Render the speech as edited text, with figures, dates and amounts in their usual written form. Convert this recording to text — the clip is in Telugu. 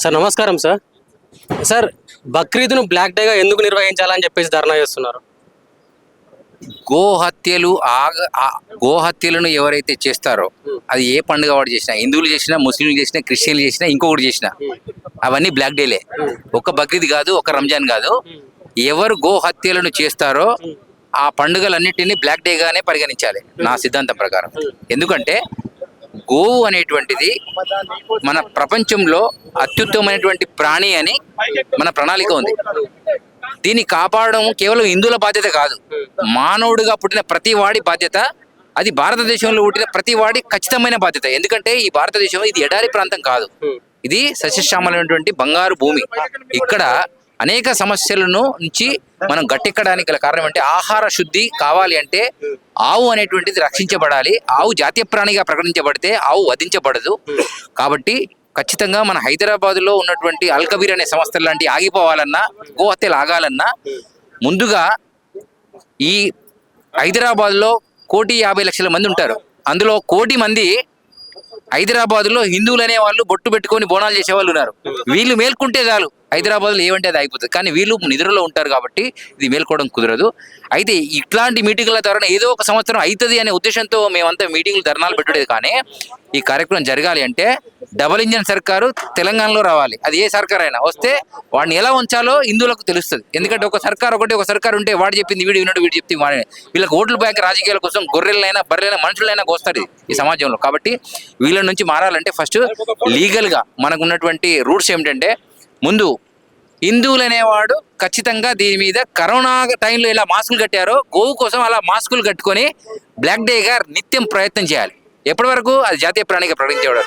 సార్ నమస్కారం సార్. సార్ బక్రీద్ను బ్లాక్ డేగా ఎందుకు నిర్వహించాలని చెప్పేసి ధర్నా చేస్తున్నారు? గోహత్యలు గోహత్యలను ఎవరైతే చేస్తారో అది ఏ పండుగ వాడు చేసినా, హిందువులు చేసినా, ముస్లింలు చేసినా, క్రిస్టియన్లు చేసినా, ఇంకొకటి చేసినా అవన్నీ బ్లాక్ డేలే. ఒక బక్రీద్ కాదు, ఒక రంజాన్ కాదు. ఎవరు గోహత్యలను చేస్తారో ఆ పండుగలన్నిటినీ బ్లాక్ డేగానే పరిగణించాలి నా సిద్ధాంతం ప్రకారం. ఎందుకంటే గోవు అనేటువంటిది మన ప్రపంచంలో అత్యుత్తమైనటువంటి ప్రాణి అని మన ప్రణాళిక ఉంది. దీన్ని కాపాడడం కేవలం హిందువుల బాధ్యత కాదు, మానవుడిగా పుట్టిన ప్రతి వాడి బాధ్యత. అది భారతదేశంలో పుట్టిన ప్రతి వాడి ఖచ్చితమైన బాధ్యత. ఎందుకంటే ఈ భారతదేశం ఇది ఎడారి ప్రాంతం కాదు, ఇది సస్యశ్యామలైనటువంటి బంగారు భూమి. ఇక్కడ అనేక సమస్యలను నుంచి మనం గట్టెక్కడానికి గల కారణం అంటే ఆహార శుద్ధి కావాలి అంటే ఆవు అనేటువంటిది రక్షించబడాలి. ఆవు జాతీయ ప్రాణిగా ప్రకటించబడితే ఆవు వధించబడదు. కాబట్టి ఖచ్చితంగా మన హైదరాబాద్లో ఉన్నటువంటి అల్కబీర్ అనే సంస్థలు లాంటి ఆగిపోవాలన్నా, గోహత్యలు ఆగాలన్నా ముందుగా ఈ హైదరాబాద్లో 1,50,00,000 మంది ఉంటారు. అందులో 1,00,00,000 మంది హైదరాబాద్లో హిందువులు అనే వాళ్ళు బొట్టు పెట్టుకొని బోనాలు చేసే వాళ్ళు ఉన్నారు. వీళ్ళు మేల్కుంటే చాలు హైదరాబాద్లో ఏమంటే అది అయిపోతుంది. కానీ వీళ్ళు నిద్రలో ఉంటారు కాబట్టి ఇది మేల్కోవడం కుదరదు. అయితే ఇట్లాంటి మీటింగ్ల ద్వారా ఏదో ఒక సంవత్సరం అవుతుంది అనే ఉద్దేశంతో మేమంతా మీటింగ్లు ధర్నాలు పెట్టలేదు. కానీ ఈ కార్యక్రమం జరగాలి అంటే డబుల్ ఇంజన్ సర్కారు తెలంగాణలో రావాలి. అది ఏ సర్కార్ అయినా వస్తే వాడిని ఎలా ఉంచాలో హిందువులకు తెలుస్తుంది. ఎందుకంటే ఒక సర్కార్ ఉంటే వాడు చెప్పింది వీడు విన్నాడు, వీడు చెప్పింది వాడే. వీళ్ళకి ఓట్లు బ్యాంక్ రాజకీయాల కోసం గొర్రెలైనా బర్రెలైనా మనుషులైనా వస్తారు ఈ సమాజంలో. కాబట్టి వీళ్ళ నుంచి మారాలంటే ఫస్ట్ లీగల్గా మనకు ఉన్నటువంటి రూట్స్ ఏమిటంటే, ముందు హిందువులు అనేవాడు ఖచ్చితంగా దీని మీద కరోనా టైంలో ఇలా మాస్కులు కట్టారో గోవు కోసం అలా మాస్కులు కట్టుకొని బ్లాక్ డేగా నిత్యం ప్రయత్నం చేయాలి. ఎప్పటి వరకు అది జాతీయ ప్రాణిగా ప్రకటించేవాడు.